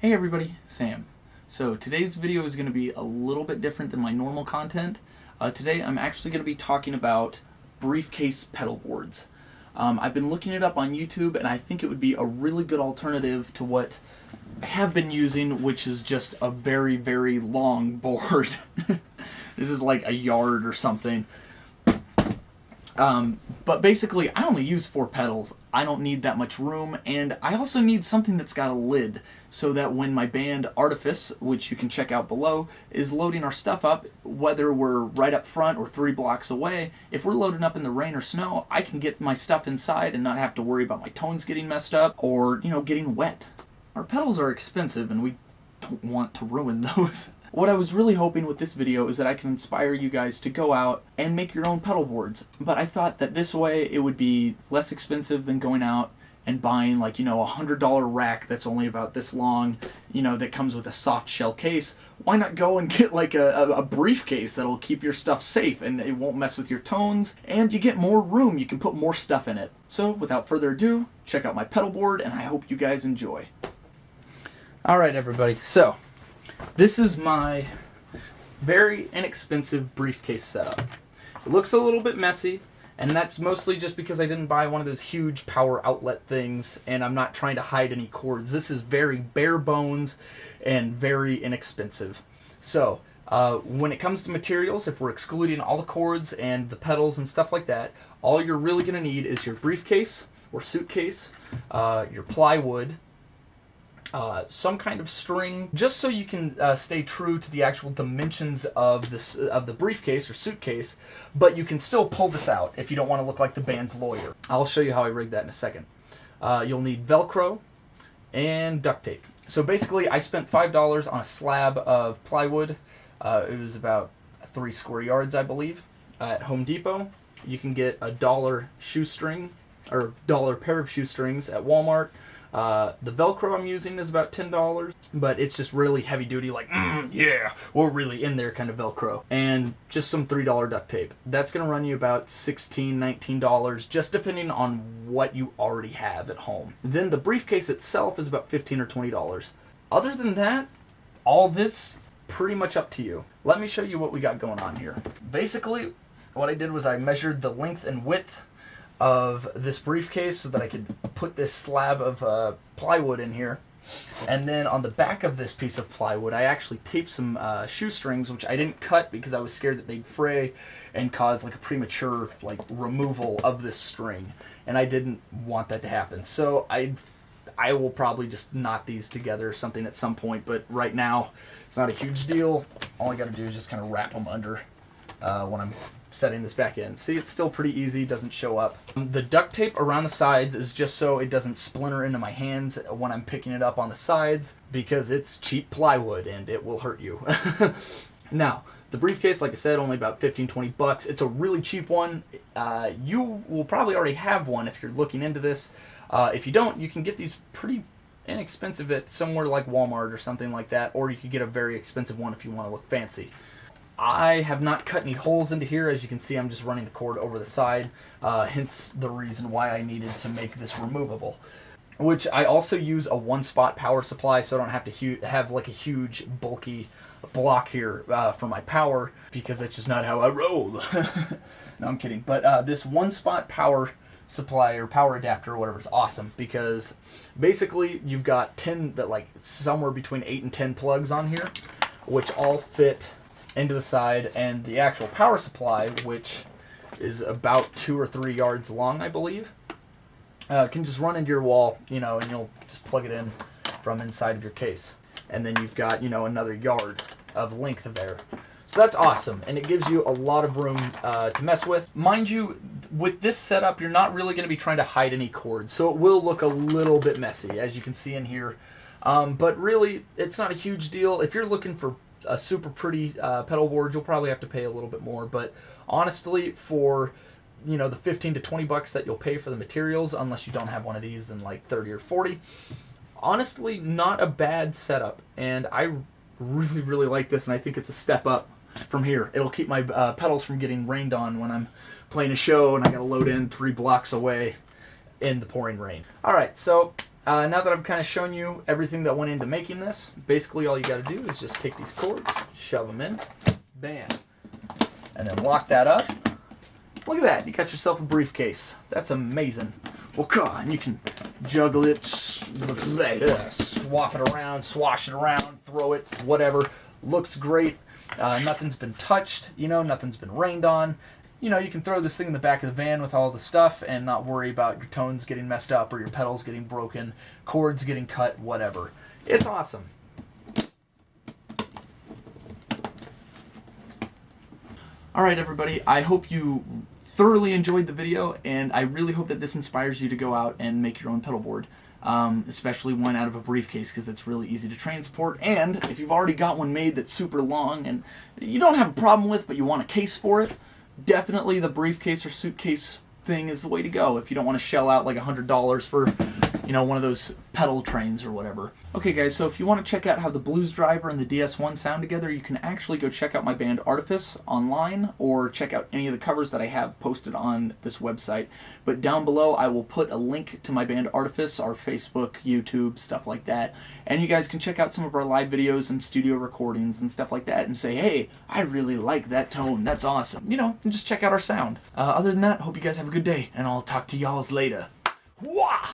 Hey everybody, Sam. So today's video is going to be a little bit different than my normal content. Today I'm actually going to be talking about Briefcase pedal boards. I've been looking it up on YouTube and I think it would be a really good alternative to what I have been using, which is just a very, very long board. This is like a yard or something. But basically, I only use 4 pedals. I don't need that much room, and I also need something that's got a lid, so that when my band Artifice, which you can check out below, is loading our stuff up, whether we're right up front or 3 blocks away, if we're loading up in the rain or snow, I can get my stuff inside and not have to worry about my tones getting messed up or, getting wet. Our pedals are expensive, and we don't want to ruin those. What I was really hoping with this video is that I can inspire you guys to go out and make your own pedal boards. But I thought that this way it would be less expensive than going out and buying like, a $100 rack that's only about this long, that comes with a soft shell case. Why not go and get like a briefcase that'll keep your stuff safe and it won't mess with your tones, and you get more room, you can put more stuff in it. So without further ado, check out my pedal board and I hope you guys enjoy. Alright everybody, so this is my very inexpensive briefcase setup. It looks a little bit messy, and that's mostly just because I didn't buy one of those huge power outlet things, and I'm not trying to hide any cords. This is very bare bones and very inexpensive. So, when it comes to materials, if we're excluding all the cords and the pedals and stuff like that, all you're really going to need is your briefcase or suitcase, your plywood, some kind of string, just so you can stay true to the actual dimensions of the briefcase or suitcase, but you can still pull this out if you don't want to look like the band's lawyer. I'll show you how I rigged that in a second. You'll need Velcro and duct tape. So basically, I spent $5 on a slab of plywood. It was about 3 square yards, I believe, at Home Depot. You can get a $1 shoestring or $1 pair of shoestrings at Walmart. The Velcro I'm using is about $10, but it's just really heavy duty, like, yeah, we're really in there kind of Velcro. And just some $3 duct tape. That's going to run you about $16, $19, just depending on what you already have at home. Then the briefcase itself is about $15 or $20. Other than that, all this, pretty much up to you. Let me show you what we got going on here. Basically, what I did was I measured the length and width of this briefcase so that I could put this slab of plywood in here. And then on the back of this piece of plywood, I actually taped some shoestrings, which I didn't cut because I was scared that they'd fray and cause like a premature removal of this string. And I didn't want that to happen. So I will probably just knot these together or something at some point, but right now it's not a huge deal. All I gotta do is just kind of wrap them under when I'm setting this back in. See, it's still pretty easy, doesn't show up. The duct tape around the sides is just so it doesn't splinter into my hands when I'm picking it up on the sides, because it's cheap plywood and it will hurt you. Now, the briefcase, like I said, only about 15-20 bucks. It's a really cheap one. You will probably already have one if you're looking into this. If you don't, you can get these pretty inexpensive at somewhere like Walmart or something like that, or you could get a very expensive one if you want to look fancy. I have not cut any holes into here. As you can see, I'm just running the cord over the side, hence the reason why I needed to make this removable. Which I also use a one-spot power supply, so I don't have to have like a huge, bulky block here for my power, because that's just not how I roll. No, I'm kidding. But this one-spot power supply or power adapter or whatever is awesome, because basically you've got 10, somewhere between 8 and 10 plugs on here, which all fit into the side, and the actual power supply, which is about 2 or 3 yards long, I believe, can just run into your wall, and you'll just plug it in from inside of your case. And then you've got, another yard of length there. So that's awesome, and it gives you a lot of room to mess with. Mind you, with this setup, you're not really going to be trying to hide any cords, so it will look a little bit messy, as you can see in here. But really, it's not a huge deal. If you're looking for a super pretty pedal board, you'll probably have to pay a little bit more, but honestly, for the 15 to 20 bucks that you'll pay for the materials, unless you don't have one of these, then like 30 or 40, honestly, not a bad setup. And I really like this, and I think it's a step up from here. It'll keep my pedals from getting rained on when I'm playing a show and I gotta load in 3 blocks away in the pouring rain. Alright, so Now that I've kind of shown you everything that went into making this, basically all you got to do is just take these cords, shove them in, bam, and then lock that up. Look at that, you got yourself a briefcase. That's amazing. Well, and you can juggle it, swap it around, swash it around, throw it, whatever. Looks great. Nothing's been touched, nothing's been rained on. You can throw this thing in the back of the van with all the stuff and not worry about your tones getting messed up or your pedals getting broken, cords getting cut, whatever. It's awesome. Alright everybody, I hope you thoroughly enjoyed the video, and I really hope that this inspires you to go out and make your own pedal board. Especially one out of a briefcase, because it's really easy to transport, and if you've already got one made that's super long and you don't have a problem with but you want a case for it, definitely the briefcase or suitcase thing is the way to go if you don't want to shell out like $100 for one of those pedal trains or whatever. Okay guys, so if you want to check out how the Blues Driver and the DS1 sound together, you can actually go check out my band Artifice online, or check out any of the covers that I have posted on this website. But down below I will put a link to my band Artifice, our Facebook, YouTube, stuff like that, and you guys can check out some of our live videos and studio recordings and stuff like that and say, hey, I really like that tone, that's awesome. And just check out our sound. Other than that, hope you guys have a good day, and I'll talk to y'all later. Wah!